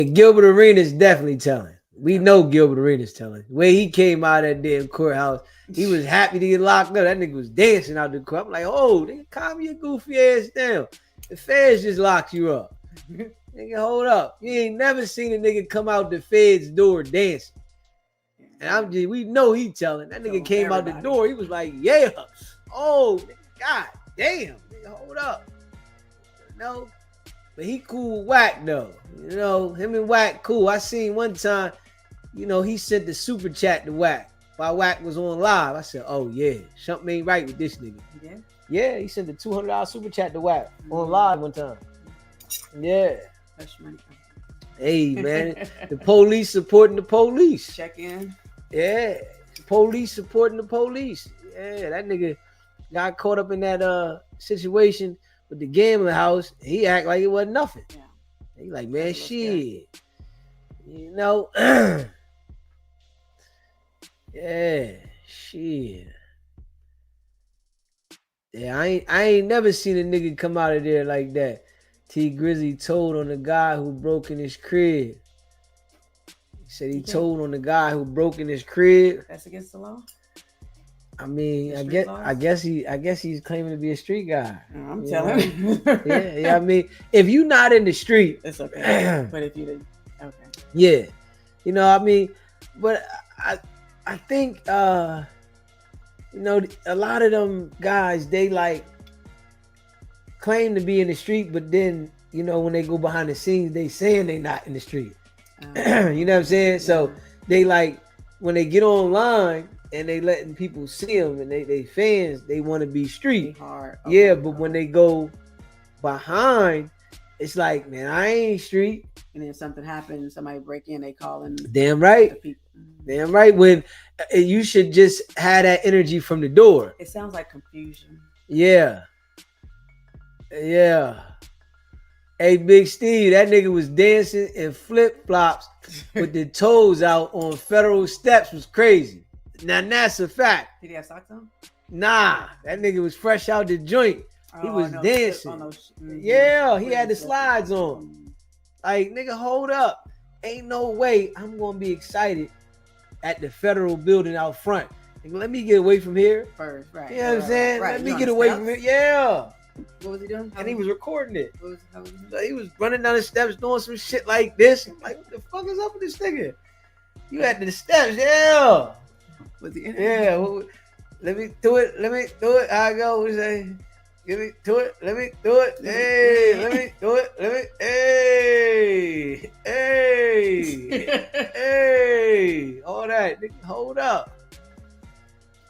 Gilbert Arenas definitely telling. We know Gilbert Arenas telling. The way he came out of that damn courthouse, he was happy to get locked up. That nigga was dancing out the court. I'm like, oh, nigga, calm your goofy ass down. The feds just locked you up. Nigga, hold up. You ain't never seen a nigga come out the feds door dancing. And we know he telling. That nigga came out the door. He was like, yeah. Oh, nigga, god damn. Nigga, hold up. No. But he cool with Wack though. You know, him and Wack cool. I seen one time, you know, he sent the super chat to Wack while Wack was on live. I said, oh yeah, something ain't right with this nigga. Yeah. Yeah, he sent the $200 super chat to Wack on live one time. Yeah. That's right. Hey man, the police supporting the police. Check in. Yeah. The police supporting the police. Yeah, that nigga got caught up in that situation with the gambling house. He act like it wasn't nothing. Yeah. He like, man, shit. You know. Yeah, shit. Yeah, I ain't never seen a nigga come out of there like that. T Grizzly told on the guy who broke in his crib. He said he told on the guy who broke in his crib. That's against the law? I mean, I guess he's claiming to be a street guy. I'm telling you. Yeah. I mean, if you not in the street, it's okay. But if you did, okay. Yeah, you know, I mean, but I think you know, a lot of them guys, they like claim to be in the street, but then you know when they go behind the scenes, they saying they not in the street. You know what I'm saying? Yeah. So they like when they get online. And they letting people see them, and they fans, they want to be street. Hard. Okay. Yeah, but when they go behind, it's like, man, I ain't street. And then something happens, somebody break in, they call in. Damn right. Damn right. When you should just have that energy from the door. It sounds like confusion. Yeah. Yeah. Hey, Big Steve, that nigga was dancing in flip-flops with the toes out on federal steps. Was crazy. Now that's a fact. Did he have socks on? Nah, that nigga was fresh out the joint. He was dancing. Yeah, he had the slides on. Like, nigga, hold up. Ain't no way I'm gonna be excited at the federal building out front. Nigga, let me get away from here. First, right. You know what I'm saying? Let me get away from here. Yeah. What was he doing? And he was recording it. He was running down the steps doing some shit like this. I'm like, what the fuck is up with this nigga? You at the steps, yeah. Was he in it? Yeah. Well, let me do it. Let me do it. I go. We say, give me do it. Let me do it. Hey, let me do it. Let me. Hey, hey, hey. All that. Nigga, hold up.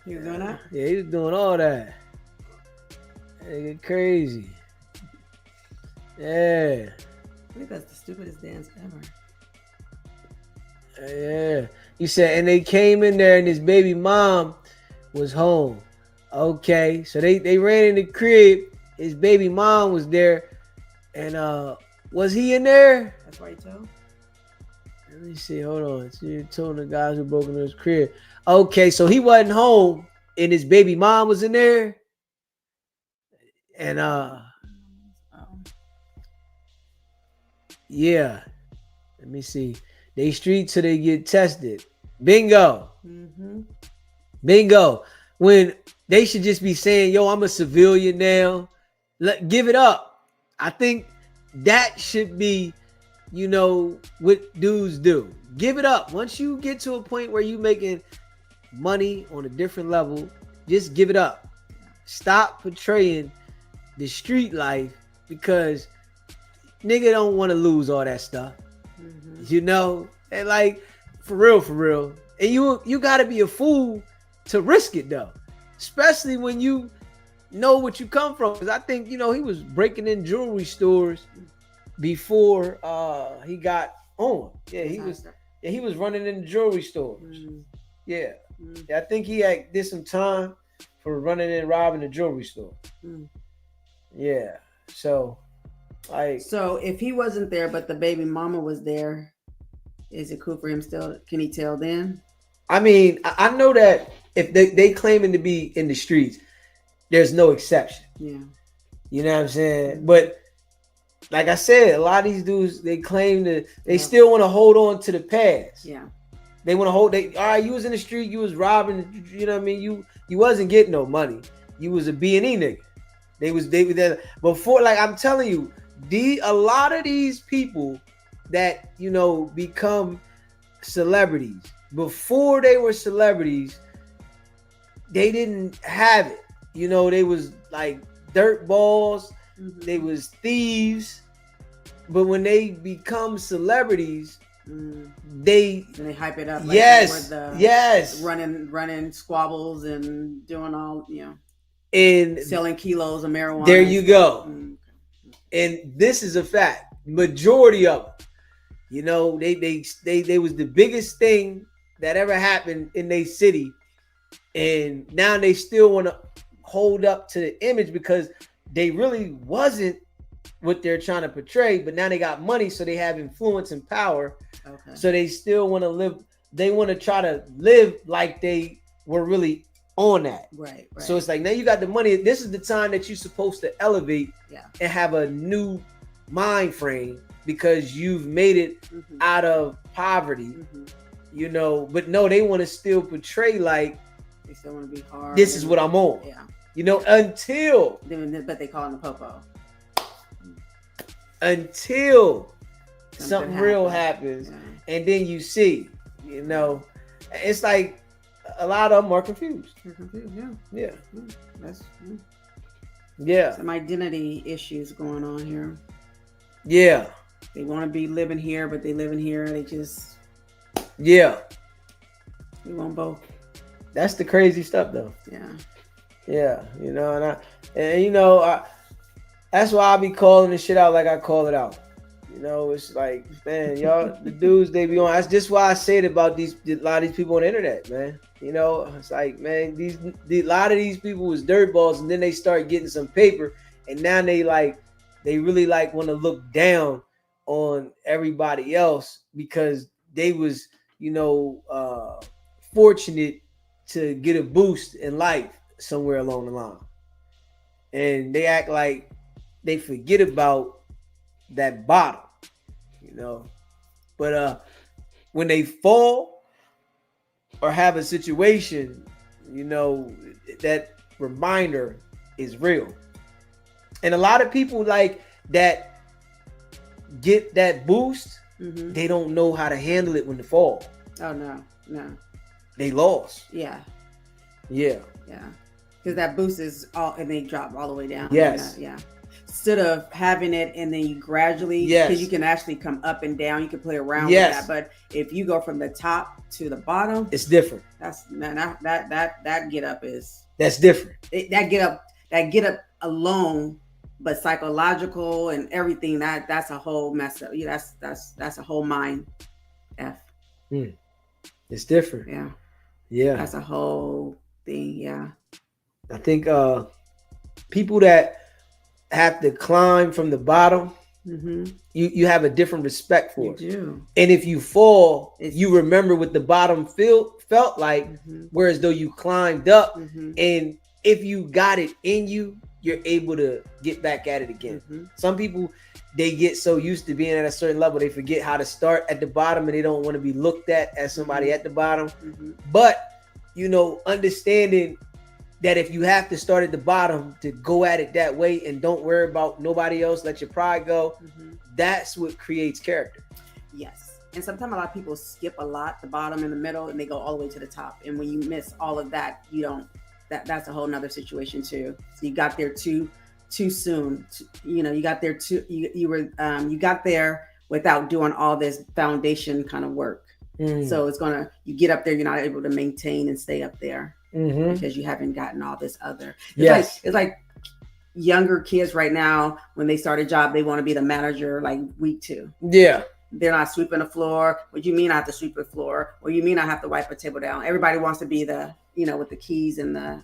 He was doing that? Yeah, he was doing all that. Nigga, crazy. Yeah. I think that's the stupidest dance ever. Yeah. You said, and they came in there and his baby mom was home. Okay. So they ran in the crib. His baby mom was there. And was he in there? That's why he told. Let me see. Hold on. So you told the guys who broke into his crib. Okay, so he wasn't home and his baby mom was in there. And yeah. Let me see. They street till they get tested. Bingo. Mm-hmm. Bingo. When they should just be saying, yo, I'm a civilian now. Give it up. I think that should be, you know, what dudes do. Give it up. Once you get to a point where you making money on a different level, just give it up. Stop portraying the street life because nigga don't want to lose all that stuff. Mm-hmm. You know? And like, for real. And you gotta be a fool to risk it though. Especially when you know what you come from. Because I think, you know, he was breaking in jewelry stores before he got on. Yeah, he was running in jewelry stores. Mm-hmm. Yeah. Mm-hmm. Yeah. I think he did some time for running and robbing a jewelry store. Mm-hmm. Yeah. So if he wasn't there but the baby mama was there, is it cool for him still? Can he tell then? I mean, I know that if they claiming to be in the streets, there's no exception. Yeah. You know what I'm saying? But like I said, a lot of these dudes, they claim that they still want to hold on to the past. Yeah. They want to hold. All right, you was in the street, you was robbing. You know what I mean? You wasn't getting no money. You was a B&E nigga. They was before. Like I'm telling you, a lot of these people that become celebrities, before they were celebrities, they didn't have it. They was like dirt balls. Mm-hmm. They was thieves. But when they become celebrities, they hype it up. Like yes, running squabbles and doing all and selling kilos of marijuana. There you go. Mm-hmm. And this is a fact. Majority of them, they was the biggest thing that ever happened in their city, and now they still want to hold up to the image because they really wasn't what they're trying to portray, but now they got money, so they have influence and power. Okay. So they still want to live. They want to try to live like they were really on that. Right. So it's like, now you got the money. This is the time that you're supposed to elevate and have a new mind frame because you've made it out of poverty. Mm-hmm. But no, they want to still portray like they still want to be hard. This is what I'm on. Yeah. Until but they call him the popo. Until something real happens, and then you see, it's like a lot of them are confused. They're confused, Yeah. Some identity issues going on here. Yeah. They want to be living here, but they live in here. They just. Yeah. We want both. That's the crazy stuff, though. Yeah. Yeah, that's why I be calling this shit out like I call it out. It's like, man, y'all, the dudes they be on. That's just why I say it about a lot of these people on the internet, man. It's like, man, a lot of these people was dirt balls, and then they start getting some paper, and now they really want to look down on everybody else because they was, fortunate to get a boost in life somewhere along the line, and they act like they forget about that bottom, but when they fall or have a situation, that reminder is real. And a lot of people like that get that boost, they don't know how to handle it when they fall. Oh no they lost. Yeah because that boost is all, and they drop all the way down. Yes. Yeah. Instead of having it and then you gradually, because you can actually come up and down, you can play around with that. But if you go from the top to the bottom, it's different. That get up is different. That get up alone, but psychological and everything, that's a whole mess up. Yeah, that's a whole mind F. It's different. Yeah. That's a whole thing. Yeah. I think people that have to climb from the bottom, you have a different respect for it. You do. And if you fall, you remember what the bottom felt like, whereas though you climbed up, and if you got it in you, you're able to get back at it again. Some people, they get so used to being at a certain level, they forget how to start at the bottom, and they don't want to be looked at as somebody at the bottom. But, understanding that if you have to start at the bottom, to go at it that way and don't worry about nobody else, let your pride go, that's what creates character. Yes. And sometimes a lot of people skip a lot, the bottom and the middle, and they go all the way to the top. And when you miss all of that, that's a whole nother situation too. So you got there too soon. You got there you got there without doing all this foundation kind of work. So you get up there, you're not able to maintain and stay up there because you haven't gotten all this other. It's like younger kids right now, when they start a job, they want to be the manager like week 2. Yeah. They're not sweeping the floor. What do you mean I have to sweep the floor? What do you mean I have to wipe a table down? Everybody wants to be the, with the keys and the,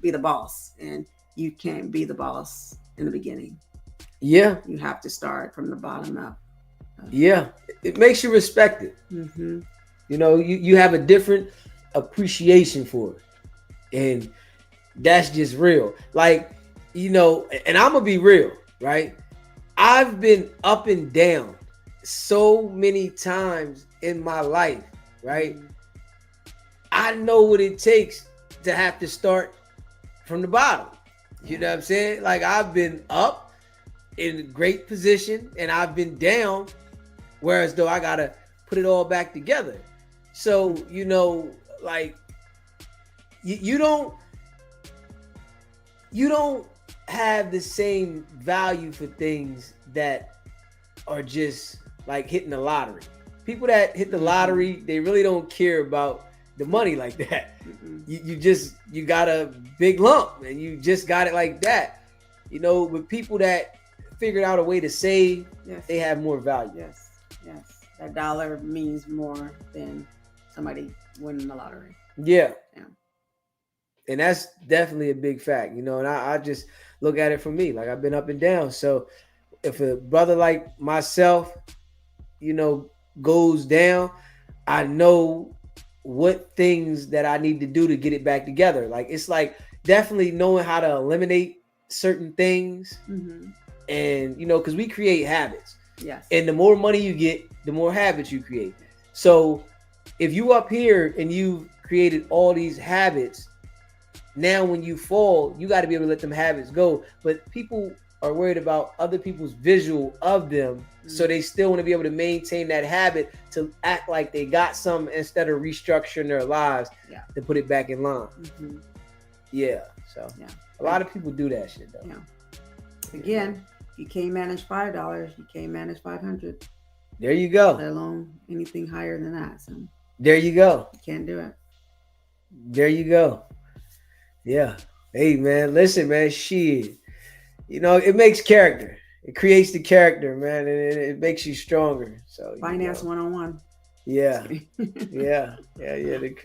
be the boss. And you can't be the boss in the beginning. Yeah. You have to start from the bottom up. Yeah. It makes you respect it. You have a different appreciation for it. And that's just real. Like, and I'm going to be real, right? I've been up and down so many times in my life, right? I know what it takes to have to start from the bottom. You know what I'm saying? Like, I've been up in a great position and I've been down, whereas though I gotta put it all back together. So, you know, like, you don't have the same value for things that are just like hitting the lottery. People that hit the lottery, they really don't care about the money like that. You got a big lump and you just got it like that. You know, with people that figured out a way to save, they have more value. Yes. That dollar means more than somebody winning the lottery. Yeah. And that's definitely a big fact, you know, and I just look at it for me. Like, I've been up and down. So if a brother like myself, you know, goes down, I know what things that I need to do to get it back together. Like, it's like definitely knowing how to eliminate certain things. And, you know, because we create habits. Yes. And the more money you get, the more habits you create. So if you up here and you've created all these habits, now when you fall, you got to be able to let them habits go. But people are worried about other people's visual of them. So they still want to be able to maintain that habit to act like they got something instead of restructuring their lives to put it back in line. So a lot of people do that shit though. Again, you can't manage $5, you can't manage 500. There you go. Let alone anything higher than that. So there you go. You can't do it. There you go. Yeah. Hey man, listen, man, shit. You know, it makes character. It creates the character, man, and it makes you stronger. So finance 101. Yeah. The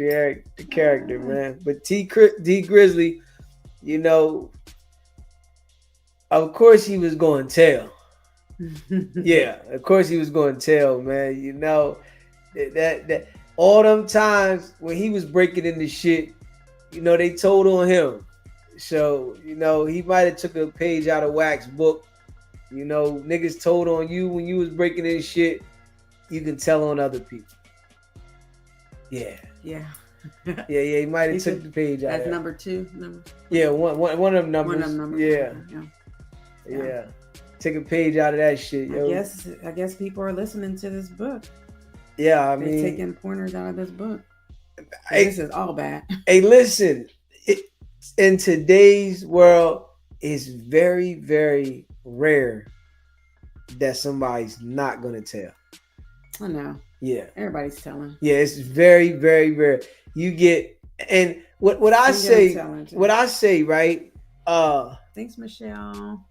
character, man. But D Grizzly, you know, of course he was going to tell. Of course he was going to tell, man. You know, that all them times when he was breaking into shit, you know, they told on him. So, you know, he might have took a page out of Wack's book. You know, niggas told on you when you was breaking in shit. You can tell on other people. Yeah. He might have took the page out. That's number 2. Yeah, one of them numbers. One of them numbers. Yeah. Take a page out of that shit, yo. I guess people are listening to this book. Yeah, They're taking pointers out of this book. This is all bad. Hey, listen. In today's world, it's very, very rare that somebody's not gonna tell. I know. Yeah. Everybody's telling. Yeah, it's very, very rare. You get, and what I say, right? Thanks, Michelle.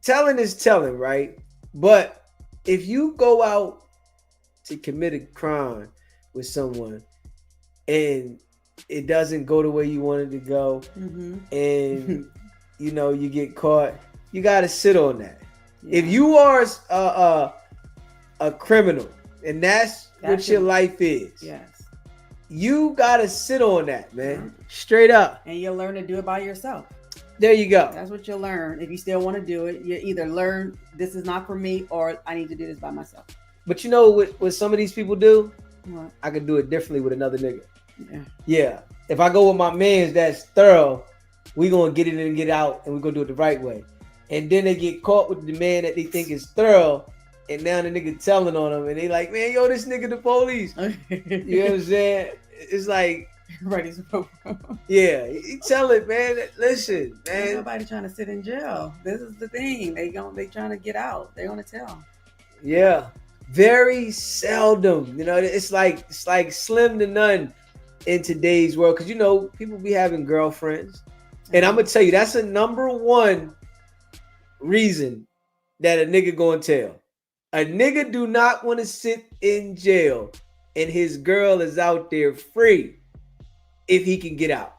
Telling is telling, right? But if you go out to commit a crime with someone and it doesn't go the way you wanted to go, and you know you get caught, you got to sit on that. If you are a criminal and that's what your life is, you got to sit on that, man. Straight up. And you'll learn to do it by yourself. There you go. That's what you'll learn. If you still want to do it, you either learn this is not for me or I need to do this by myself. But you know what some of these people do? What? I could do it differently with another nigga. Yeah. If I go with my mans that's thorough, we gonna get it in and get out, and we gonna do it the right way. And then they get caught with the man that they think is thorough, and now the nigga telling on them, and they like, man, yo, this nigga the police. You know what I'm saying? It's like, right, you tell it, man. Listen, man. Ain't nobody trying to sit in jail. This is the thing. They trying to get out. They want to tell. Yeah, very seldom. You know, it's like slim to none in today's world, because you know people be having girlfriends, and I'm gonna tell you that's a number one reason that a nigga gonna tell. A nigga do not want to sit in jail and his girl is out there free if he can get out,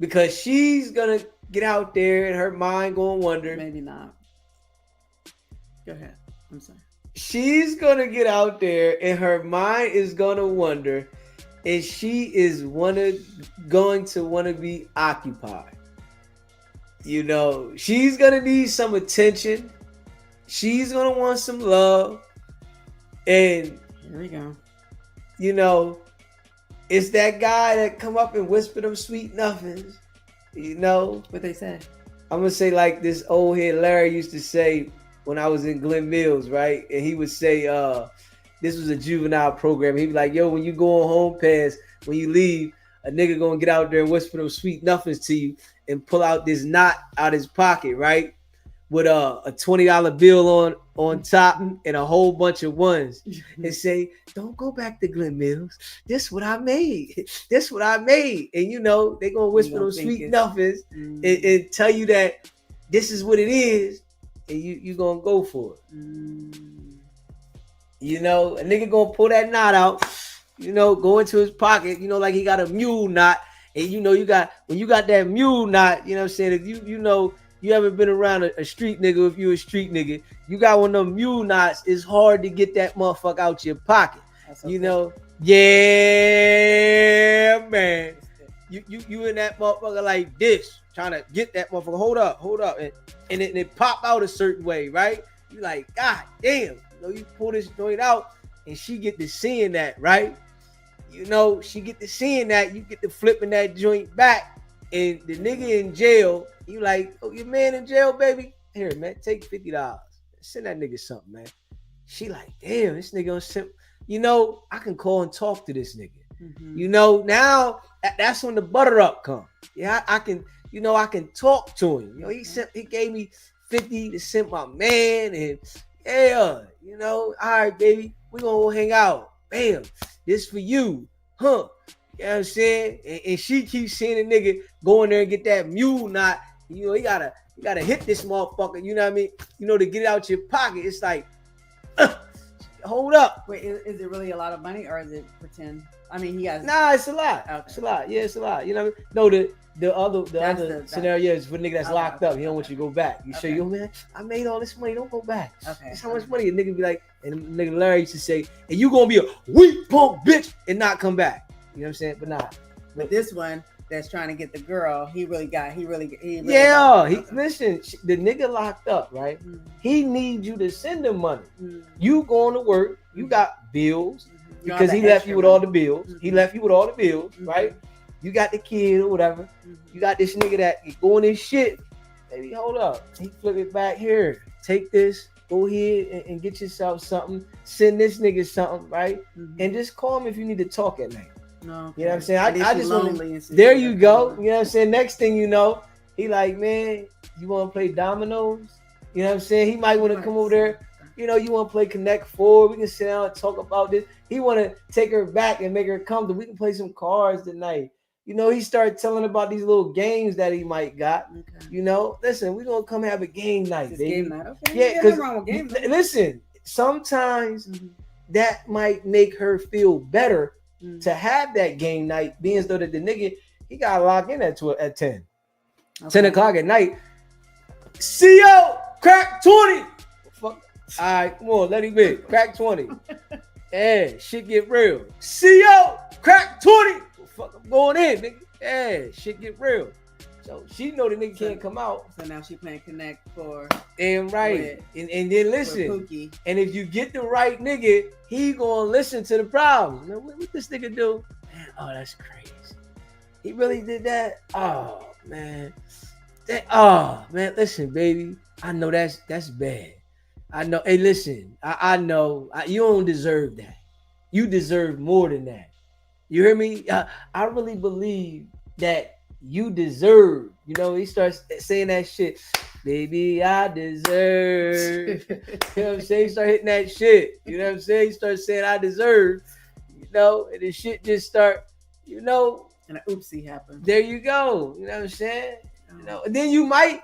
because she's gonna get out there and her mind gonna wonder. Maybe not. Go ahead. I'm sorry. She's gonna get out there and her mind is gonna wonder, and she is going to want to be occupied. You know, she's gonna need some attention. She's gonna want some love, and here we go. You know, it's that guy that come up and whisper them sweet nothings. You know what they say. I'm gonna say like this old head Larry used to say when I was in Glen Mills, right? And he would say, this was a juvenile program. He'd be like, yo, when you go on home pass, when you leave, a nigga gonna get out there and whisper them sweet nothings to you and pull out this knot out his pocket, right? With a $20 bill on top and a whole bunch of ones and say, don't go back to Glen Mills. This what I made. This what I made. And you know, they gonna whisper those sweet nothings and tell you that this is what it is, and you gonna go for it. You know, a nigga gonna pull that knot out, you know, go into his pocket, you know, like he got a mule knot. And you know, when you got that mule knot, you know what I'm saying? If you know, you ever been around a street nigga, if you a street nigga, you got one of them mule knots, it's hard to get that motherfucker out your pocket. You know? Yeah, man. You in that motherfucker like this, trying to get that motherfucker. Hold up. And it pop out a certain way, right? You like, God damn. You know, you pull this joint out and she get to seeing that, right? You know, she get to seeing that, you get to flipping that joint back. And the nigga in jail, you like, oh, your man in jail, baby? Here, man, take $50. Send that nigga something, man. She like, damn, this nigga on send. You know, I can call and talk to this nigga. You know, now that's when the butter up come. Yeah, I can, you know, I can talk to him. You know, he gave me 50 to send my man, and yeah, you know, all right, baby, we gonna go hang out. Bam, this for you, huh? You know what I'm saying? And she keeps seeing a nigga go in there and get that mule knot. You know, you gotta hit this motherfucker. You know what I mean? You know, to get it out your pocket. It's like, hold up. Wait, is it really a lot of money or is it pretend? I mean, he has. Nah, it's a lot. Okay. It's a lot. Yeah, it's a lot. You know what I mean? No, the other scenario is for nigga that's locked up. He don't want you to go back. You say, yo, man, I made all this money. Don't go back. Okay. That's how much money a nigga be like. And nigga Larry used to say, and you gonna be a weak punk bitch and not come back. You know what I'm saying? But nah. But this one that's trying to get the girl, he really yeah. Listen, the nigga locked up, right? He needs you to send him money. You going to work, you got bills because he left you with all the bills. He left you with all the bills, right? You got the kid or whatever. You got this nigga that going in shit. Baby, hold up. He flip it back here. Take this. Go ahead and get yourself something. Send this nigga something, right? And just call him if you need to talk at night. No, okay. You know what I'm saying? I just want to, there you go. You know what I'm saying? Next thing you know, he like, man, you want to play dominoes? You know what I'm saying? He might want to come over there. You know, you want to play Connect Four? We can sit down and talk about this. He want to take her back and make her comfortable. We can play some cards tonight. You know, he started telling about these little games that he might got. Okay. You know, listen, we're going to come have a game night, baby. Game night. Okay. Yeah, because listen, sometimes that might make her feel better to have that game night, being as though that the nigga, he got to lock in at 10. Okay. 10 o'clock at night. CO, crack 20. Fuck. All right, come on, let him be. Crack 20. Yeah, shit get real. CO, crack 20. Fuck, I'm going in, nigga. Yeah, shit get real. So she know the nigga can't come out. So now she playing Connect for and right. And then listen. And if you get the right nigga, he gonna listen to the problems. You know, what this nigga do? Man, oh, that's crazy. He really did that? Oh man. Man, listen, baby. I know that's bad. I know. Hey, listen, I know you don't deserve that. You deserve more than that. You hear me? I really believe that you deserve. You know, he starts saying that shit. Baby, I deserve. You know what I'm saying? He start hitting that shit. You know what I'm saying? He starts saying I deserve. You know, and the shit just start, you know. And an oopsie happened. There you go. You know what I'm saying? You know, and then you might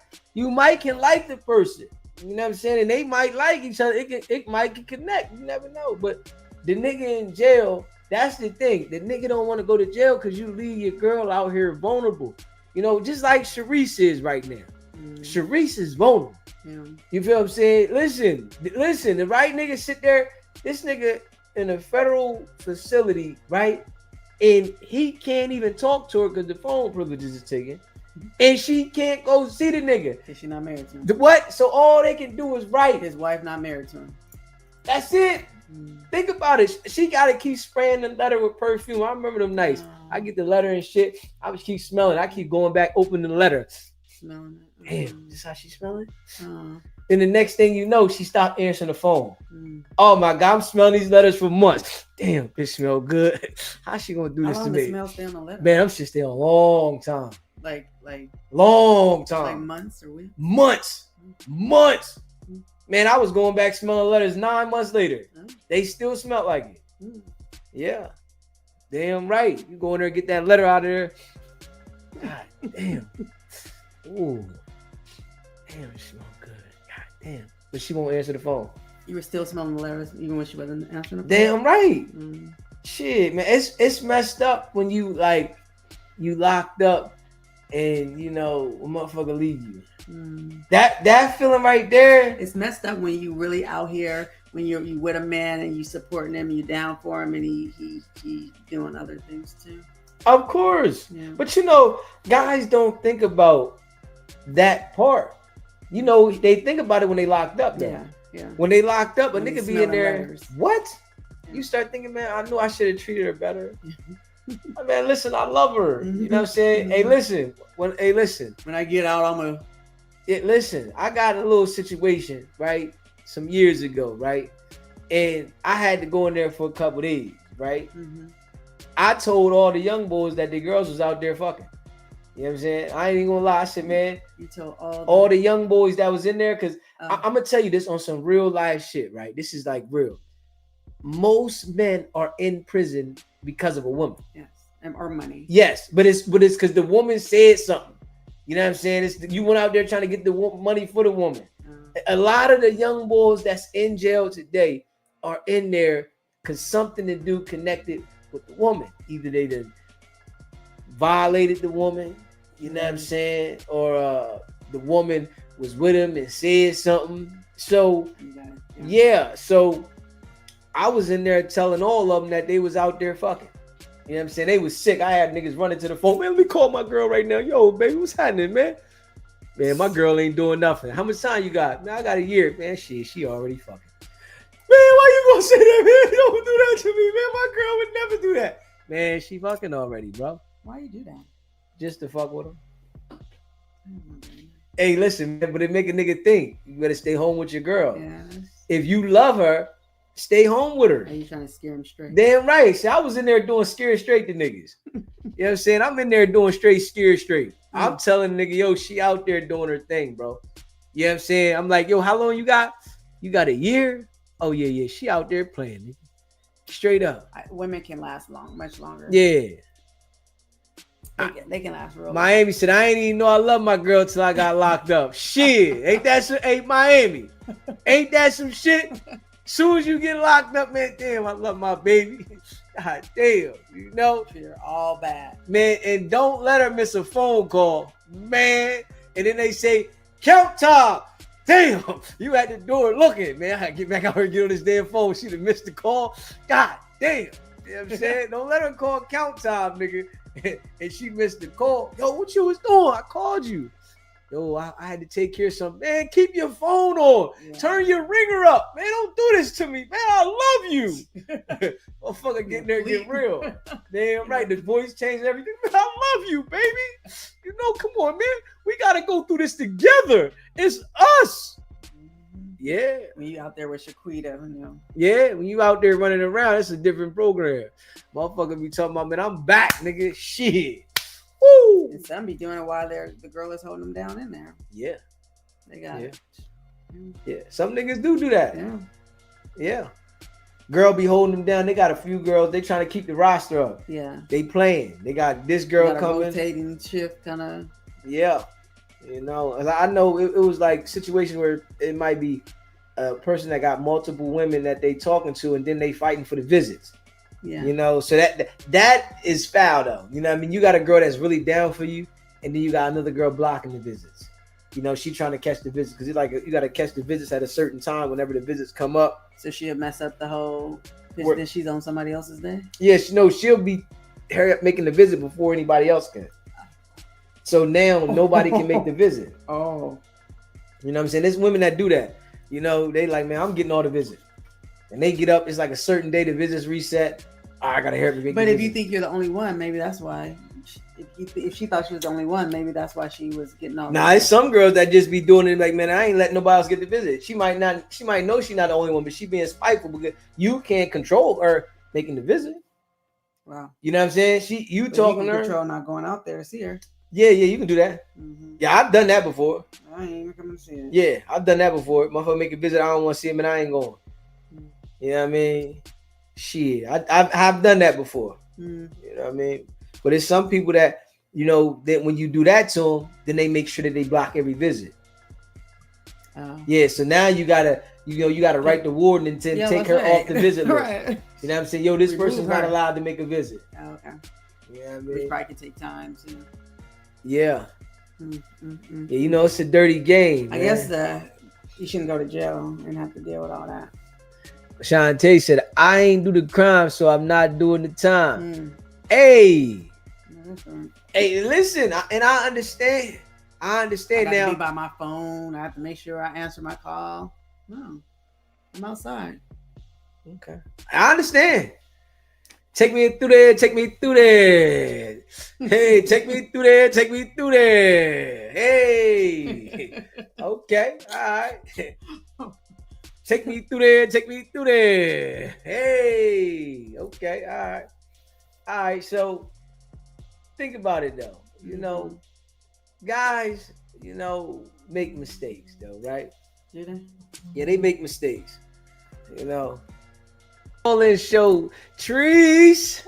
can like the person. You know what I'm saying? And they might like each other. It might connect. You never know. But the nigga in jail, that's the thing. The nigga don't want to go to jail because you leave your girl out here vulnerable. You know, just like Sharice is right now. Sharice is vulnerable. You feel what I'm saying? Listen, the right nigga sit there. This nigga in a federal facility, right? And he can't even talk to her because the phone privileges is taken. and she can't go see the nigga. Cause she's not married to him. What? So all they can do is write. His wife not married to him. That's it. Think about it. She gotta keep spraying the letter with perfume. I remember them nights. I get the letter and shit. I would keep smelling. I keep going back, opening the letter. Smelling it. Damn, this how she smelling? Then the next thing you know, she stopped answering the phone. Oh my God, I'm smelling these letters for months. Damn, this smell good. How she gonna do this to me? How long does smell stay on the letter? Man, I'm just there a long time. Like long time. Like months or weeks? Months. Man, I was going back smelling letters 9 months later. They still smelled like it. Yeah. Damn right. You go in there and get that letter out of there. God damn. Ooh. Damn, it smells good. God damn. But she won't answer the phone. You were still smelling the letters even when she wasn't answering the phone? Damn right. Shit, man. It's messed up when you locked up and a motherfucker leave you. That feeling right there. It's messed up when you really out here, when you with a man and you supporting him, you down for him, and he doing other things too. Of course. Yeah. But guys don't think about that part. They think about it when they locked up though. Yeah. When they locked up, a nigga be in there. Letters. What? Yeah. You start thinking, man, I knew I should have treated her better. Man, listen, I love her. You know what I'm saying? Hey, listen. When I get out, I'm gonna. Listen, I got a little situation, right? Some years ago, right? And I had to go in there for a couple days, right? I told all the young boys that the girls was out there fucking. You know what I'm saying? I ain't even gonna lie. I said, man, you told all the young boys that was in there, because I'm gonna tell you this on some real life shit, right? This is like real. Most men are in prison because of a woman. Yes, or money. Yes, but it's because the woman said something. You know what I'm saying? You went out there trying to get the money for the woman. A lot of the young boys that's in jail today are in there because something to do connected with the woman. Either they done violated the woman, you know what I'm saying? Or the woman was with him and said something. So, so I was in there telling all of them that they was out there fucking. You know what I'm saying? They was sick. I had niggas running to the phone. Man, let me call my girl right now. Yo, baby, what's happening, man? Man, my girl ain't doing nothing. How much time you got? Man, I got a year. Man, she already fucking. Man, why you gonna say that, man? Don't do that to me, man. My girl would never do that. Man, she fucking already, bro. Why you do that? Just to fuck with her. Hey, listen, man, but it make a nigga think. You better stay home with your girl. Yes. If you love her, stay home with her. Are you trying to scare him straight? Damn right. See, I was in there doing scare straight to niggas. You know what I'm saying? I'm in there doing scare straight. I'm telling nigga, yo, she out there doing her thing, bro. You know what I'm saying? I'm like, yo, how long you got? You got a year? Oh, yeah. She out there playing, nigga. Straight up. Women can last much longer. Yeah. They can last real long. Miami said, I ain't even know I love my girl till I got locked up. Shit. Ain't Miami. Ain't that some shit? Soon as you get locked up, man, damn, I love my baby. God damn, You're all bad. Man, and don't let her miss a phone call, man. And then they say, count time. Damn, you at the door looking, man. I gotta get back out here and get on this damn phone. She'd have missed the call. God damn. You know what I'm saying? Don't let her call count time, nigga. And she missed the call. Yo, what you was doing? I called you. Yo, I had to take care of something. Man, keep your phone on. Yeah. Turn your ringer up. Man, don't do this to me. Man, I love you. Motherfucker, get there and get real. Damn right. The voice changed everything. Man, I love you, baby. Come on, man. We got to go through this together. It's us. Yeah. When you out there with Shaquita, Yeah, when you out there running around, it's a different program. Motherfucker be talking about, man, I'm back, nigga. Shit. Woo! And some be doing it while the girl is holding them down in there. Yeah. They got it. Yeah. Some niggas do that. Yeah. Girl be holding them down. They got a few girls. They trying to keep the roster up. Yeah. They playing. They got this girl coming. Rotating shift kind of. Yeah. I know it was like situation where it might be a person that got multiple women that they talking to, and then they fighting for the visits. Yeah. So that is foul though. You know what I mean? You got a girl that's really down for you, and then you got another girl blocking the visits. She trying to catch the visits because it's like you got to catch the visits at a certain time whenever the visits come up. So she'll mess up the whole that she's on somebody else's day? Yeah, she'll be hurry up making the visit before anybody else can. So now nobody can make the visit. Oh. You know what I'm saying? There's women that do that. You know, they like, man, I'm getting all the visits. And they get up, it's like a certain day the visits reset. Oh, I gotta hear it. But if you think you're the only one, maybe that's why. If she thought she was the only one, maybe that's why she was getting all. Nah, it's some girls that just be doing it like, man, I ain't letting nobody else get the visit. She might know she's not the only one, but she being spiteful because you can't control her making the visit. Wow. You know what I'm saying? You talking to her. Control not going out there to see her. Yeah, you can do that. Mm-hmm. Yeah, I've done that before. I ain't even coming to see it. Yeah, I've done that before. Motherfucker make a visit, I don't want to see him, and I ain't going. You know what I mean? Shit, I've done that before. You know what I mean? But it's some people that, you know, that when you do that to them, then they make sure that they block every visit. Yeah, so now you gotta write the warden and take her off the visit list. Right. You know what I'm saying? Yo, this person's not allowed to make a visit. Oh, okay. Yeah, I mean, which probably can take time too. Yeah. Yeah, you know, it's a dirty game. I guess you shouldn't go to jail and have to deal with all that. Shantae said, I ain't do the crime, so I'm not doing the time. Hey. Right. Hey, listen, I understand. I understand now. I have to be by my phone. I have to make sure I answer my call. No, I'm outside. Okay. I understand. Take me through there. Take me through there. Hey, take me through there. Take me through there. Hey. Okay. All right. Take me through there. Take me through there. Hey. Okay. All right. All right. So think about it though. You know, guys, you know, make mistakes though, right? Do they? Yeah, they make mistakes. You know. All-in show, Trees.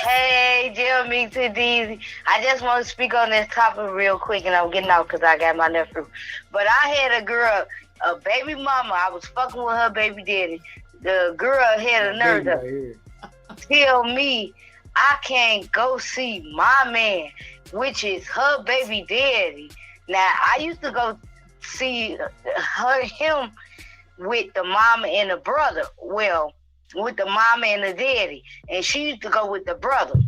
Hey, Jill, Meeks and Deezy. I just want to speak on this topic real quick, and I'm getting out because I got my nephew. But I had a girl, a baby mama. I was fucking with her baby daddy. The girl had a nerve to tell me I can't go see my man, which is her baby daddy. Now, I used to go see him with the mama and the brother. Well, with the mama and the daddy, and she used to go with the brother.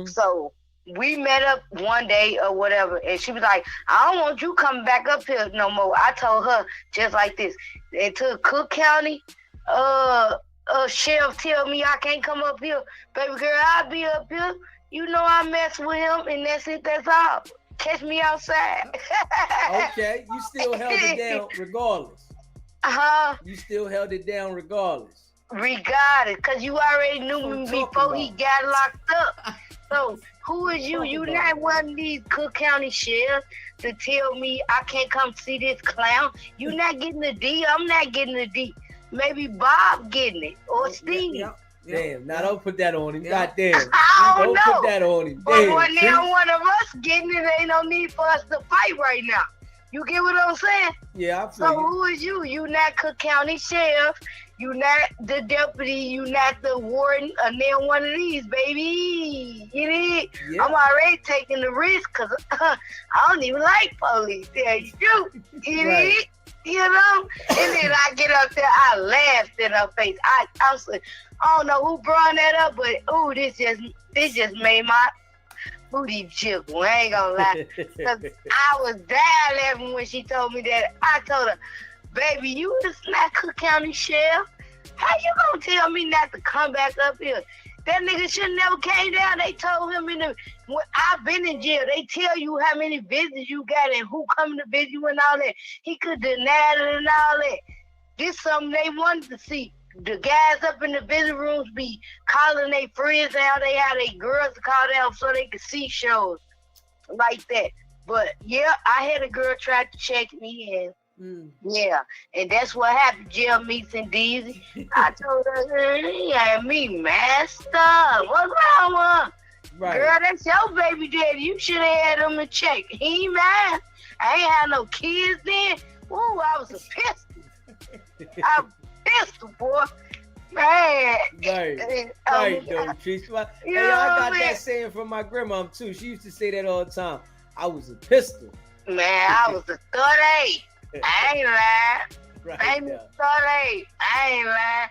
So we met up one day or whatever, and she was like, I don't want you coming back up here no more. I told her just like this. And to Cook County, sheriff tell me I can't come up here. Baby girl, I'll be up here. You know I mess with him, and that's it, that's all. Catch me outside. Okay, you still held it down regardless. You still held it down regardless. Regardless, because you already knew me before he got locked up. So who is you? You not one of these Cook County sheriffs to tell me I can't come see this clown. You not getting the D. I'm not getting the D. Maybe Bob getting it or Steve. Damn, now don't put that on him. God damn. Don't put that on him. But when now one of us getting it, ain't no need for us to fight right now. You get what I'm saying? Yeah, I feel So who is you? You not Cook County sheriff. You not the deputy. You not the warden. And then one of these, baby. Get it? Yeah. I'm already taking the risk because I don't even like police. Tell you true. Get it? You know? And then I get up there, I laughed in her face. I don't know who brought that up, but ooh, this just made my booty jiggle. I ain't gonna lie. Cause I was down laughing when she told me that. I told her, baby, you is not Cook County sheriff. How you gonna tell me not to come back up here? That nigga should never came down. They told him when I've been in jail, they tell you how many visits you got and who coming to visit you and all that. He could deny it and all that. This something they wanted to see. The guys up in the visit rooms be calling their friends out. They had their girls to call them so they could see shows like that. But yeah, I had a girl try to check me in. Yeah, and that's what happened, Jill, Meeks, and Deezy. I told her, he had me messed up. What's wrong with her? Right. Girl, that's your baby daddy. You should have had him in check. He ain't mine. I ain't had no kids then. Woo, I was a pistol. I was a pistol, boy. Man. Right, though, Trish. Hey, I got that saying from my grandma, too. She used to say that all the time. I was a pistol. Man, I was a 38. I ain't lying. Right, I ain't 38. I ain't lying.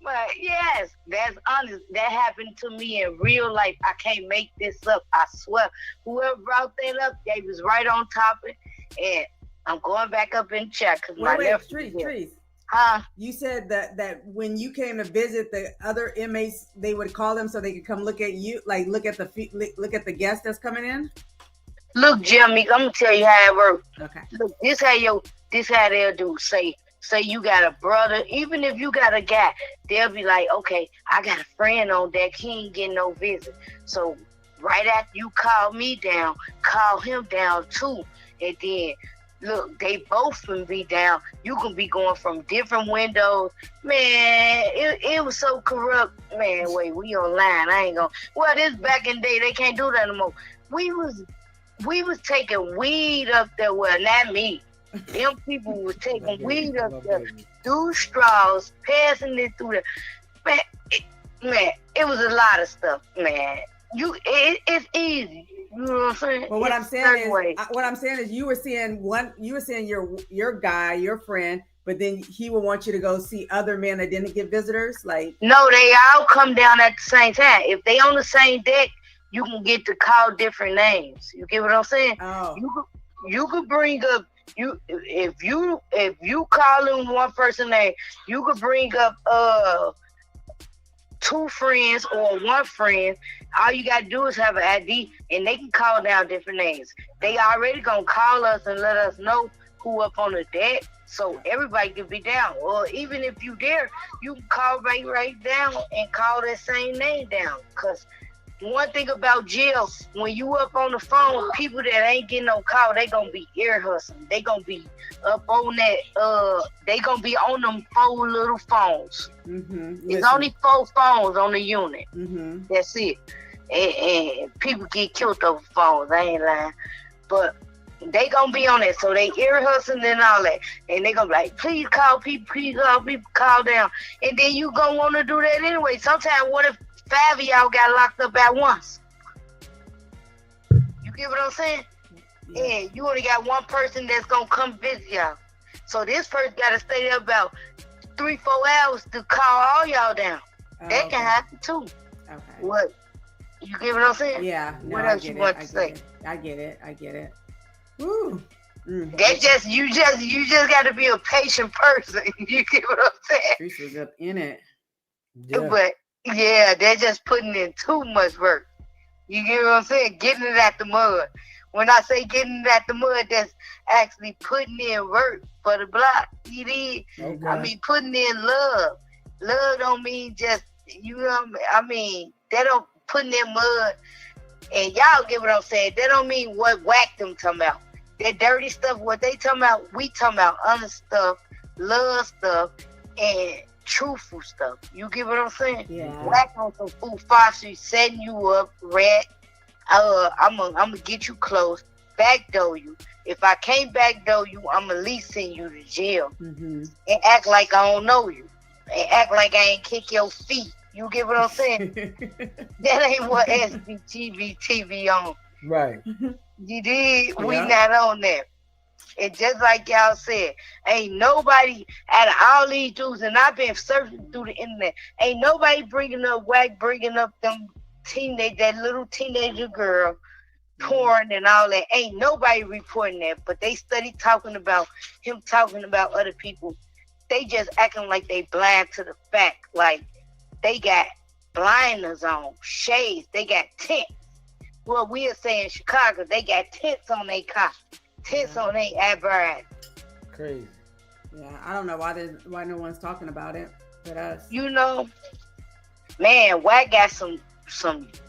But yes, that's honest. That happened to me in real life. I can't make this up. I swear. Whoever brought that up, they was right on topic. And I'm going back up in chat because my nephew. Trees. Huh? You said that when you came to visit the other inmates, they would call them so they could come look at you, like look at the guest that's coming in. Look, Jimmy, I'm gonna tell you how it works. Okay. Look, this how they'll do. Say you got a brother, even if you got a guy, they'll be like, okay, I got a friend on deck, he ain't getting no visit. So right after you call me down, call him down too. And then look, they both can be down. You can be going from different windows. Man, it was so corrupt. Man, wait, we online. I ain't gonna. Well, this back in the day, they can't do that no more. We was taking weed up there. Well, not me. Them people was taking weed up there through straws, passing it through the. Man, it was a lot of stuff, man. It's easy. You know what I'm saying? But what I'm saying is, you were seeing your guy, your friend, but then he would want you to go see other men that didn't get visitors. Like, no, they all come down at the same time. If they on the same deck, you can get to call different names. You get what I'm saying? Oh, you could bring up if you calling one person name, you could bring up two friends or one friend. All you gotta do is have an ID, and they can call down different names. They already gonna call us and let us know who up on the deck, so everybody can be down. Or even if you there, you can call right down and call that same name down. Cause one thing about jail, when you up on the phone, people that ain't getting no call, they gonna be ear hustling. They gonna be up on that. They gonna be on them 4 little phones. Mm-hmm. It's only 4 phones on the unit. Mm-hmm. That's it. And people get killed over phones. I ain't lying, but they gonna be on it. So they ear hustling and all that, and they gonna be like, please call people, call down. And then you gonna want to do that anyway. Sometimes, what if 5 of y'all got locked up at once? You get what I'm saying? Yeah. And you only got one person that's gonna come visit y'all. So this person gotta stay there about 3-4 hours to call all y'all down. That can happen too. Okay. What? You get what I'm saying? Yeah. No, what else you want to say? I get it. Woo. Mm-hmm. That you just got to be a patient person. You get what I'm saying? Trish was up in it. Yeah. But yeah, they're just putting in too much work. You get what I'm saying? Getting it at the mud. When I say getting it at the mud, that's actually putting in work for the block. You did. Okay. I mean, putting in love. Love don't mean just, you know what I mean? They don't putting in mud. And y'all get what I'm saying? That don't mean what whack them talking about. That dirty stuff, what they talking about, we talking about honest stuff, love stuff, and truthful stuff. You get what I'm saying? Yeah. Whack on some food foxy, setting you up, rat. I'm gonna get you close, backdoor you. If I can't backdoor you, I'm at least send you to jail. Mm-hmm. And act like I don't know you. And act like I ain't kick your feet. You get what I'm saying? That ain't what SBTV TV on. Right. You did? Yeah. We not on that. And just like y'all said, ain't nobody out of all these dudes, and I've been searching through the internet, ain't nobody bringing up them that little teenager girl porn and all that. Ain't nobody reporting that, but they study talking about him talking about other people. They just acting like they blind to the fact, like they got blinders on, shades, they got tents. Well, we'll say in Chicago, they got tents on their car, tents on their apparatus. Crazy. Yeah, I don't know why no one's talking about it but us. You know, man, Wack got some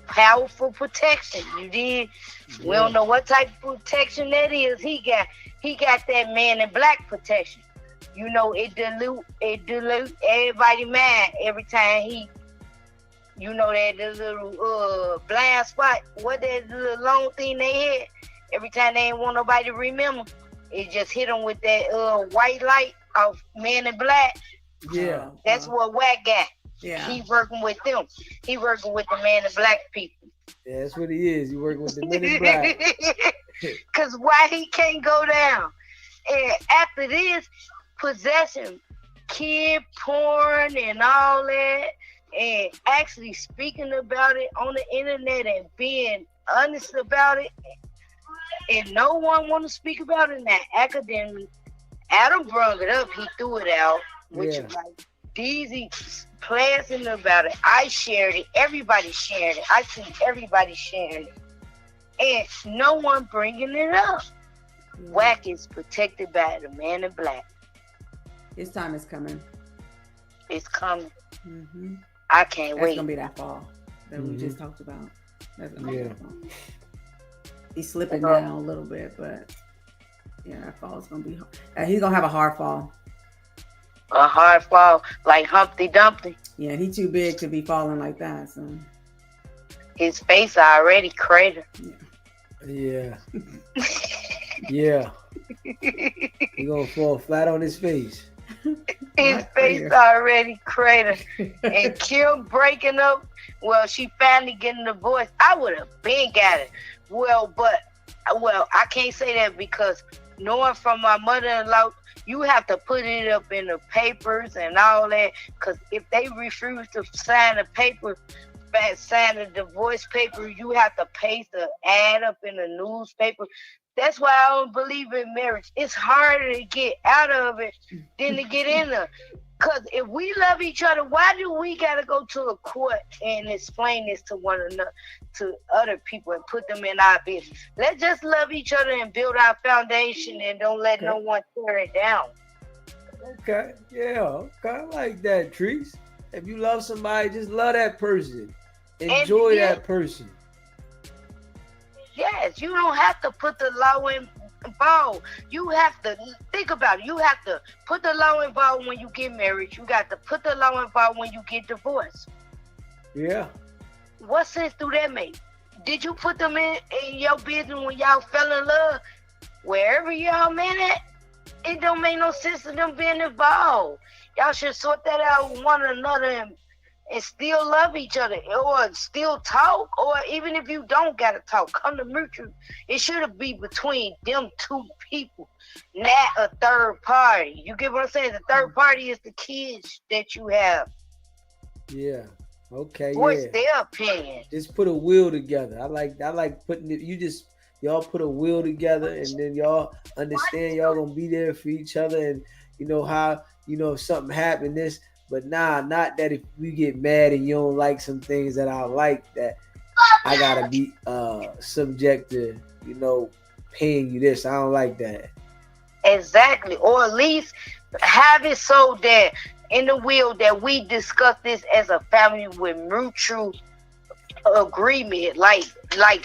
powerful protection. You did. Yeah. We don't know what type of protection that is. He got that man in black protection. You know, it dilute everybody mind every time he, you know, that the little blind spot, what that little long thing they had, every time they ain't want nobody to remember, it just hit them with that white light of man in black. Yeah. That's what Wack got. Yeah. He working with them. He working with the man in black people. Yeah, that's what he is. He working with the men in black. Cause why he can't go down? And after this, possession kid porn and all that, and actually speaking about it on the internet and being honest about it, and no one want to speak about it in that academic. Adam brought it up, he threw it out, which is like DZ pleasant about it. I shared it, everybody shared it. I see everybody sharing it, and no one bringing it up. Wack is protected by the man in black. His time is coming. It's coming. Mm-hmm. I can't wait. It's gonna be that fall that we just talked about. That's gonna be that fall. He's slipping down a little bit, but yeah, that fall is gonna be hard. He's gonna have a hard fall. A hard fall, like Humpty Dumpty. Yeah, he's too big to be falling like that. So his face already cratered. Yeah. Yeah. He gonna fall flat on his face. His face already cratered. And Kim breaking up. Well, she finally getting a divorce. I would have been got it. Well, I can't say that because knowing from my mother-in-law, you have to put it up in the papers and all that. Because if they refuse to sign a paper, sign a divorce paper, you have to paste the ad up in the newspaper. That's why I don't believe in marriage. It's harder to get out of it than to get in there. Because if we love each other, why do we got to go to a court and explain this to one another, to other people, and put them in our business? Let's just love each other and build our foundation and don't let no one tear it down. Okay, yeah, okay, I like that, Trees. If you love somebody, just love that person. Enjoy that person. Yes, you don't have to put the law involved. You have to think about it. You have to put the law involved when you get married. You got to put the law involved when you get divorced. Yeah. What sense do that make? Did you put them in your business when y'all fell in love? Wherever y'all met at, it don't make no sense to them being involved. Y'all should sort that out with one another and still love each other, or still talk, or even if you don't gotta talk, come to mutual. It should be between them two people, not a third party. You get what I'm saying? The third party is the kids that you have. Yeah. Okay. What's their opinion? Just put a will together. I like putting it. Y'all put a will together, and then y'all understand y'all gonna be there for each other, and you know how if something happened this. But not that if we get mad and you don't like some things that I like, that I gotta be subject to, paying you this. I don't like that. Exactly. Or at least have it so that in the will that we discuss this as a family with mutual agreement. Like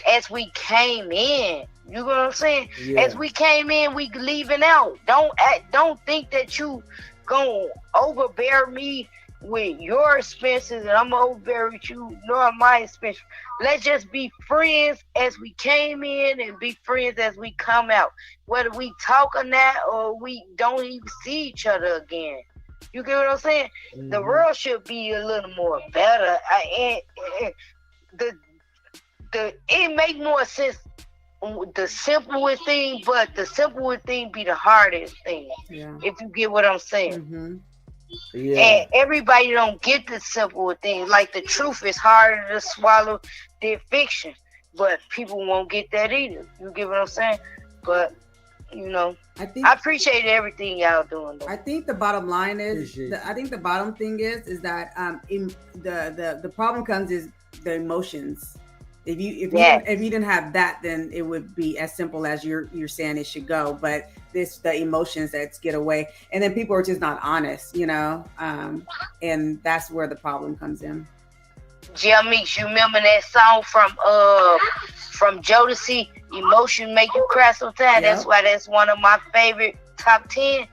as we came in. You know what I'm saying? Yeah. As we came in, we leaving out. Don't think that you gonna overbear me with your expenses and I'm gonna overbear with you nor my expenses. Let's just be friends as we came in and be friends as we come out. Whether we talk or not, or we don't even see each other again. You get what I'm saying? Mm-hmm. The world should be a little more better. It make more sense. The simplest thing, but the simplest thing be the hardest thing. Yeah. If you get what I'm saying. Mm-hmm. Yeah. And everybody don't get the simple things. Like the truth is harder to swallow than fiction, but people won't get that either. You get what I'm saying? But I appreciate everything y'all doing. Though. I think the bottom line is, the bottom thing is that the problem comes is the emotions. If you didn't have that, then it would be as simple as you're saying it should go. But the emotions that get away, and then people are just not honest, and that's where the problem comes in. Meeks, you remember that song from Jodeci, "Emotion Make You Cry Sometimes"? Yep. That's why that's one of my favorite top 10.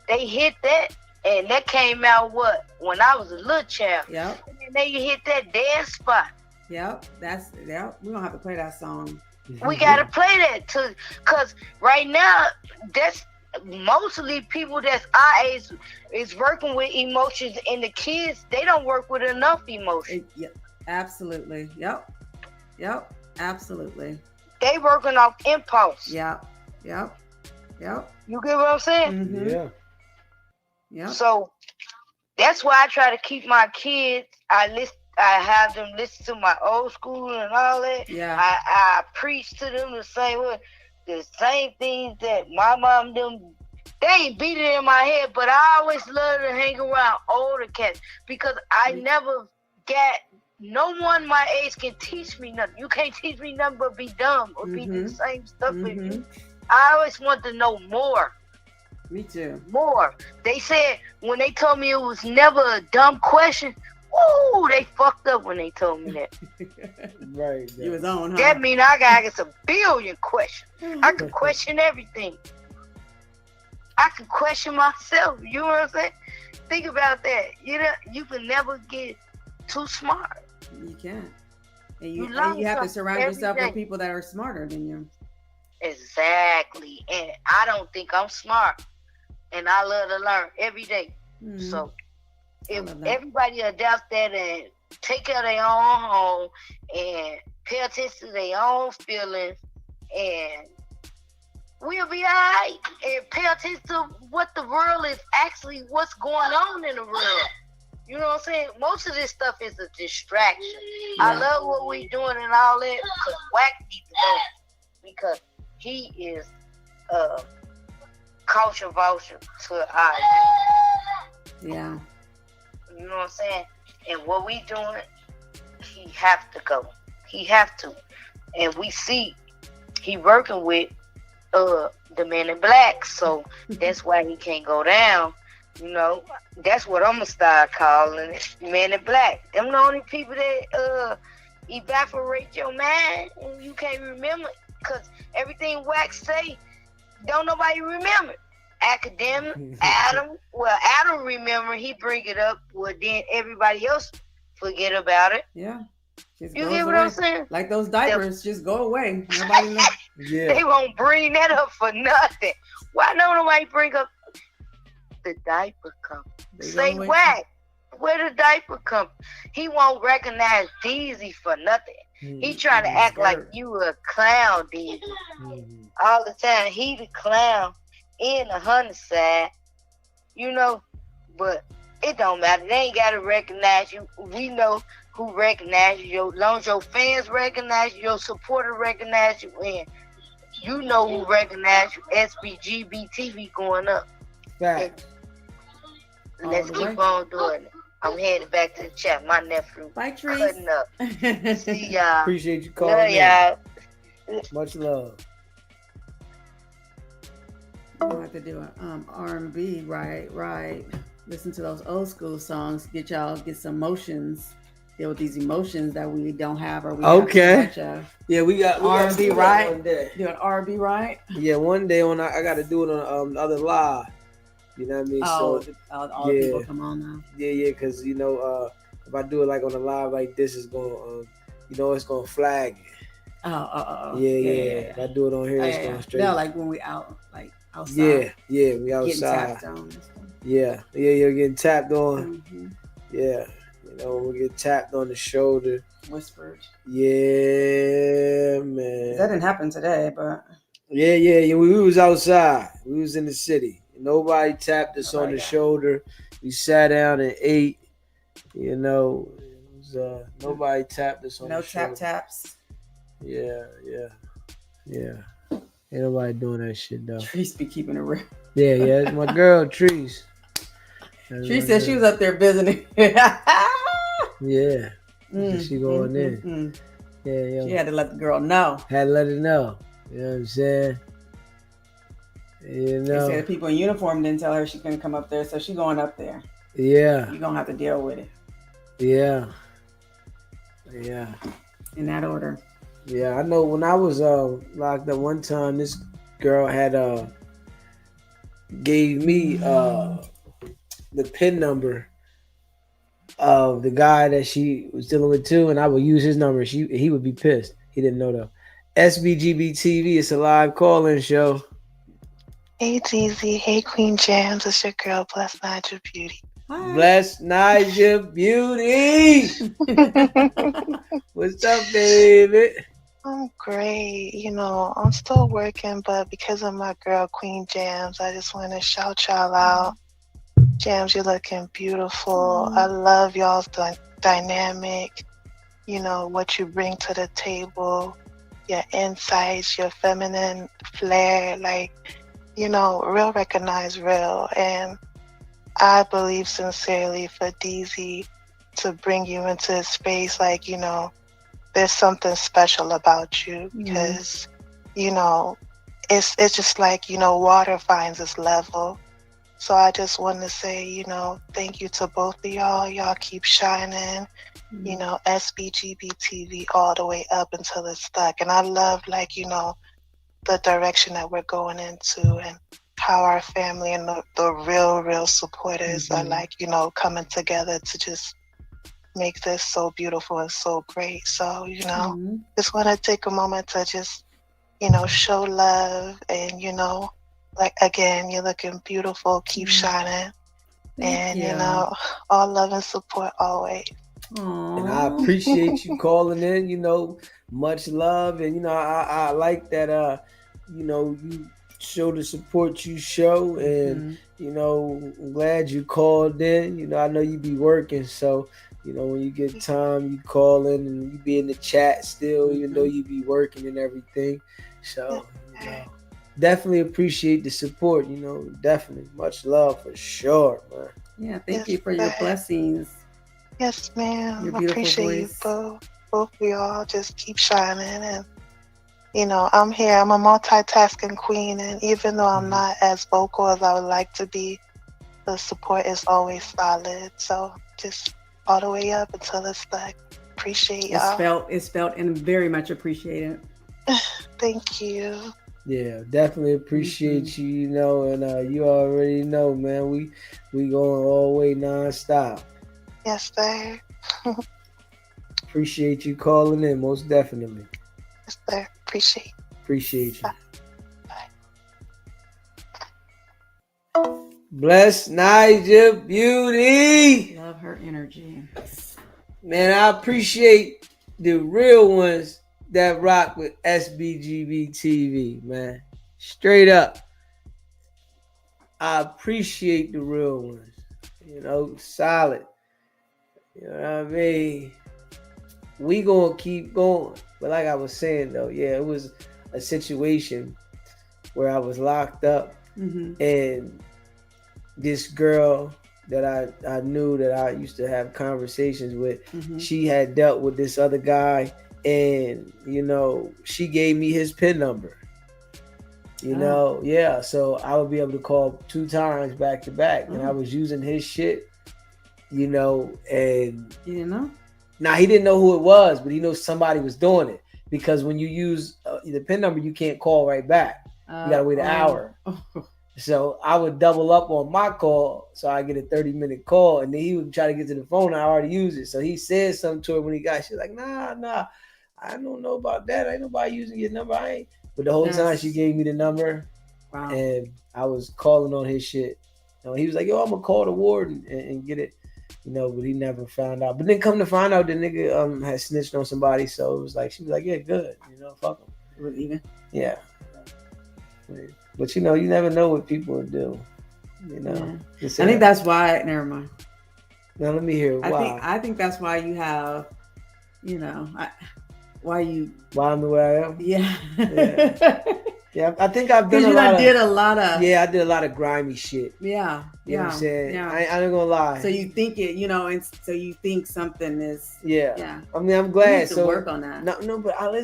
They hit that, and that came out when I was a little child. Yeah. And they hit that dead spot. Yep, we don't have to play that song. We gotta play that too, cause right now that's mostly people that's our age is working with emotions, and the kids they don't work with enough emotion. Absolutely. Yep. Absolutely. They working off impulse. Yep. You get what I'm saying? Mm-hmm. Yeah. So that's why I try to keep my kids. I have them listen to my old school and all that. Yeah. I preach to them the same way, the same things that my mom them. They ain't beat it in my head, but I always love to hang around older cats because I never got no one my age can teach me nothing. You can't teach me nothing but be dumb or be the same stuff with you. I always want to know more. Me too. More. They said when they told me it was never a dumb question, ooh, they fucked up when they told me that. Right. You was on, huh? That mean I got a billion questions. I can question everything. I can question myself. You know what I'm saying? Think about that. You can never get too smart. You can't. And you learn have to surround yourself day. with people that are smarter than you. Exactly. And I don't think I'm smart. And I love to learn every day. So if everybody adapt that and take care of their own home and pay attention to their own feelings, and we'll be all right. And pay attention to what the world is actually, what's going on in the world. You know what I'm saying? Most of this stuff is a distraction. Yeah. I love what we doing and all that because Wack needs to go because he is culture vulture to our youth. Yeah. You know what I'm saying? And what we doing, he have to go. He have to. And we see he working with the men in black, so that's why he can't go down. You know, that's what I'm gonna start calling it, men in black. Them the only people that evaporate your mind and you can't remember, cause everything Wax say, don't nobody remember. Academic, Adam remember, he bring it up, well then everybody else forget about it. Yeah. You get what I'm saying? Like those diapers, just go away. Nobody knows. Yeah. They won't bring that up for nothing. Why don't nobody bring up the diaper company? Say Wack, where the diaper company? He won't recognize Deezy for nothing. He trying to act like you a clown, Deezy. All the time. He the clown in the hunter side, you know, but it don't matter. They ain't gotta recognize you. We know who recognize you. As long as your fans recognize you, your supporter recognize you, and you know who recognize you. SBGBTV going up. Fact. Let's keep on doing it. I'm heading back to the chat. My nephew cutting up. See y'all. Appreciate you calling in. Y'all. Much love. You don't have to do an R&B, right. Listen to those old school songs. Get some emotions. Deal with these emotions that we don't have or we have too much of. Yeah, we got R&B right. One day. Do an R&B right. Yeah, one day when I got to do it on the other live. You know what I mean? Oh, so all the people come on now. Yeah, because you know, if I do it like on a live like this, it's going, it's going to flag it. Oh. Yeah. If I do it on here, it's going straight. No, like when we outside. Yeah, we outside. Getting tapped on. Yeah, you're getting tapped on. Mm-hmm. Yeah, when we get tapped on the shoulder. Whispered. Yeah, man. That didn't happen today, but. Yeah. We was outside. We was in the city. Nobody tapped us on the shoulder. We sat down and ate. It was, nobody tapped us on the shoulder. No taps. Yeah. Ain't nobody doing that shit though. Treese be keeping it real. Yeah, it's my girl Treese. Treese said she was up there visiting. Yeah. She going in. Yeah. She had to let the girl know. Had to let her know. You know what I'm saying? They said the people in uniform didn't tell her she couldn't come up there, so she going up there. Yeah. You're gonna have to deal with it. Yeah. In that order. Yeah, I know when I was locked up one time, this girl had gave me the PIN number of the guy that she was dealing with too, and I would use his number. He would be pissed. He didn't know though. SBGB TV, it's a live call-in show. Hey Teezy, hey Queen Jams, it's your girl Blessed Nigel Beauty. Hi. Blessed Nigel Beauty. What's up, baby? I'm great. I'm still working, but because of my girl Queen Jams, I just want to shout y'all out. Jams, you're looking beautiful. I love y'all's dynamic. You know, what you bring to the table, your insights, your feminine flair, like, you know, real recognize real. And I believe sincerely for DZ to bring you into a space, like, you know, there's something special about you because, you know, it's just like, you know, water finds its level. So I just want to say, you know, thank you to both of y'all. Y'all keep shining, you know, SBGB TV all the way up until it's stuck. And I love, like, you know, the direction that we're going into and how our family and the real supporters are, like, you know, coming together to just make this so beautiful and so great. So, you know, just want to take a moment to just, you know, show love and, you know, like, again, you're looking beautiful. Keep shining. And, you know, all love and support always. Aww. And I appreciate you calling in, you know, much love. And, you know, I like that, you know, you show the support you show. And, you know, I'm glad you called in. You know, I know you be working. So, you know, when you get time, you call in and you be in the chat still, even though you be working and everything. So, you know, definitely appreciate the support, you know, definitely. Much love for sure, man. Yeah, thank you for your blessings. Yes, ma'am. Your I appreciate voice. you both of y'all. Just keep shining. And, you know, I'm here. I'm a multitasking queen. And even though I'm not as vocal as I would like to be, the support is always solid. So just all the way up until it's stuck. Appreciate y'all. It's felt and very much appreciated. Thank you. Yeah, definitely appreciate you, you know, and you already know, man, we going all the way nonstop. Yes, sir. Appreciate you calling in, most definitely. Yes, sir. Appreciate you. Bye. Bless Naija Beauty. Love her energy. Man, I appreciate the real ones that rock with SBGB TV, man. Straight up. I appreciate the real ones. You know, solid. You know what I mean? We gonna keep going. But like I was saying though, yeah, it was a situation where I was locked up and this girl that I knew that I used to have conversations with, she had dealt with this other guy. And, you know, she gave me his PIN number, you know? Yeah. So I would be able to call 2 times back to back. And I was using his shit, you know, and... You didn't know? Nah, he didn't know who it was, but he knows somebody was doing it. Because when you use the PIN number, you can't call right back. You got to wait an hour. So I would double up on my call, so I get a 30-minute call. And then he would try to get to the phone. I already used it. So he said something to her when he got, she's like, nah. I don't know about that. Ain't nobody using your number. I ain't. But the whole time she gave me the number, and I was calling on his shit. You know, he was like, yo, I'm going to call the warden and get it. You know, but he never found out. But then come to find out, the nigga had snitched on somebody. So it was like, she was like, yeah, good. You know, fuck him. Was even? Yeah. But, you know, you never know what people will do. You know? Yeah. I think that's why, never mind. Now let me hear why. I think that's why you have, you know, why I'm the way I am? Yeah. Yeah, I think I've done a lot of. Yeah, I did a lot of grimy shit. Yeah. You know what I'm saying? Yeah. I ain't gonna lie. So you think it, you know, and so you think something is. Yeah. I mean, I'm glad. You need to work on that. No, but I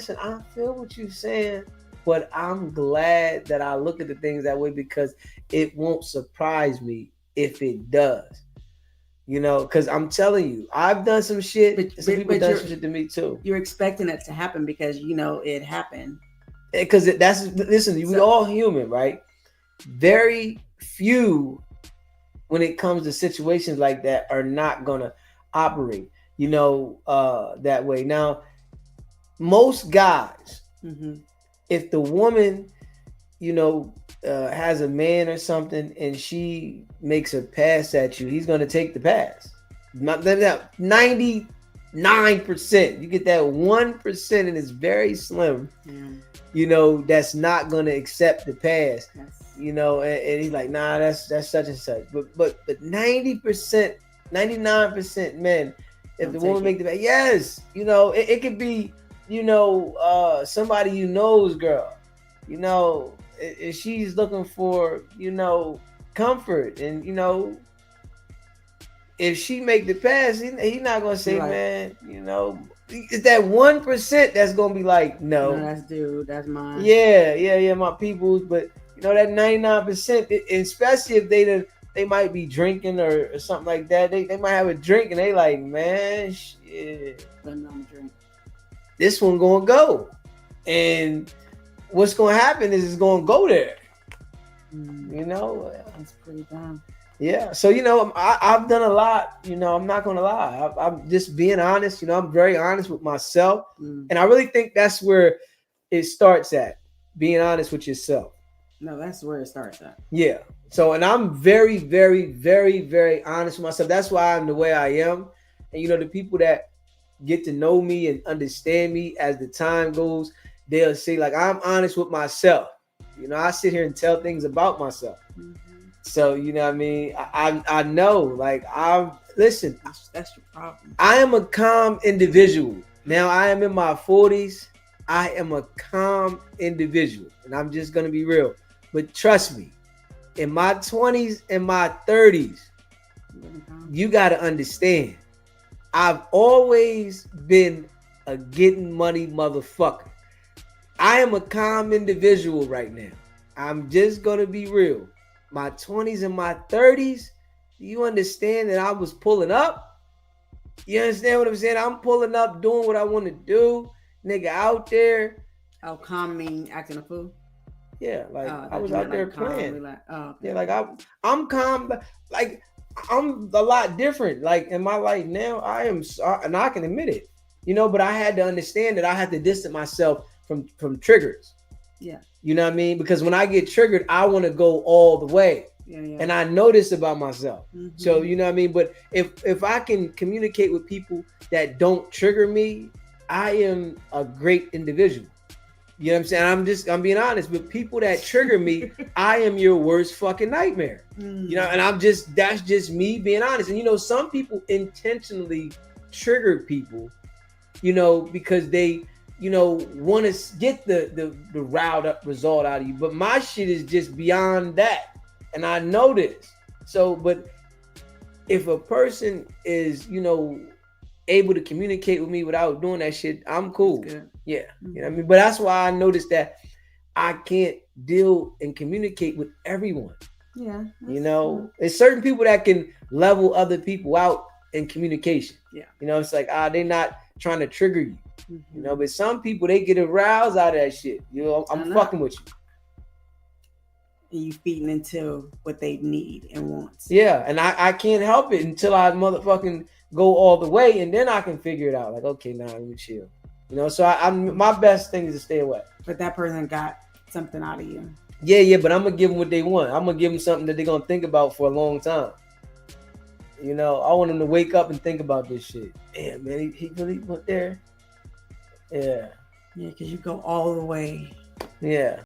feel what you're saying, but I'm glad that I look at the things that way because it won't surprise me if it does. You know, because I'm telling you, I've done some shit. But some people done some shit to me too. You're expecting it to happen because you know it happened. Because we all human, right? Very few, when it comes to situations like that, are not gonna operate, you know, that way. Now, most guys, if the woman, you know, has a man or something and she makes a pass at you, he's gonna take the pass. 99%. You get that 1%, and it's very slim. You know, that's not going to accept the pass. Yes. you know, and he's like, nah, that's such and such. But 90%, 99% men, if the woman make the bed, yes, you know, it could be, you know, somebody you know's girl, you know, and she's looking for, you know, comfort, and you know, if she make the pass, he not gonna say, man, you know, it's that 1% that's gonna be like, no, that's dude, that's mine. Yeah, my peoples. But you know that 99%, especially if they might be drinking or something like that. They might have a drink and they like, man, shit, drink. This one gonna go, and what's gonna happen is it's gonna go there. You know, that's pretty dumb. Yeah, so you know, I've done a lot. You know, I'm not gonna lie. I'm just being honest. You know, I'm very honest with myself, and I really think that's where it starts at. Being honest with yourself. No, that's where it starts at. Yeah. So, and I'm very, very, very, very honest with myself. That's why I'm the way I am. And you know, the people that get to know me and understand me as the time goes, they'll say like, I'm honest with myself. You know, I sit here and tell things about myself. So, you know what I mean? I know, like, listen. That's your problem. I am a calm individual. Now, I am in my 40s. I am a calm individual. And I'm just going to be real. But trust me, in my 20s and my 30s, you got to understand, I've always been a getting money motherfucker. I am a calm individual right now. I'm just going to be real. My 20s and my 30s, you understand that I was pulling up? You understand what I'm saying? I'm pulling up, doing what I want to do. Nigga out there. Oh, calm mean acting a fool? Yeah, like I was out there playing. Okay. Yeah, like I'm calm. Like I'm a lot different. Like in my life now, I am, and I can admit it. You know, but I had to understand that I had to distance myself from triggers. Yeah. You know what I mean? Because when I get triggered, I want to go all the way. Yeah. And I know this about myself. So, you know what I mean? But if I can communicate with people that don't trigger me, I am a great individual. You know what I'm saying? I'm being honest. But people that trigger me, I am your worst fucking nightmare. You know, and that's just me being honest. And you know, some people intentionally trigger people, you know, because they, you know, want to get the riled up result out of you. But my shit is just beyond that. And I know this. So, but if a person is, you know, able to communicate with me without doing that shit, I'm cool. Yeah. You know what I mean? But that's why I noticed that I can't deal and communicate with everyone. Yeah. You know, there's certain people that can level other people out in communication. Yeah. You know, it's like, they're not trying to trigger you. You know, but some people, they get aroused out of that shit. You know, I'm fucking with you. And you feeding into what they need and want. Yeah, and I can't help it until I motherfucking go all the way, and then I can figure it out. Like, okay, nah, let me chill. You know, so I'm my best thing is to stay away. But that person got something out of you. Yeah, but I'm gonna give them what they want. I'm gonna give them something that they're gonna think about for a long time. You know, I want them to wake up and think about this shit. Damn, man, he really went there. Yeah. Yeah, because you go all the way. Yeah.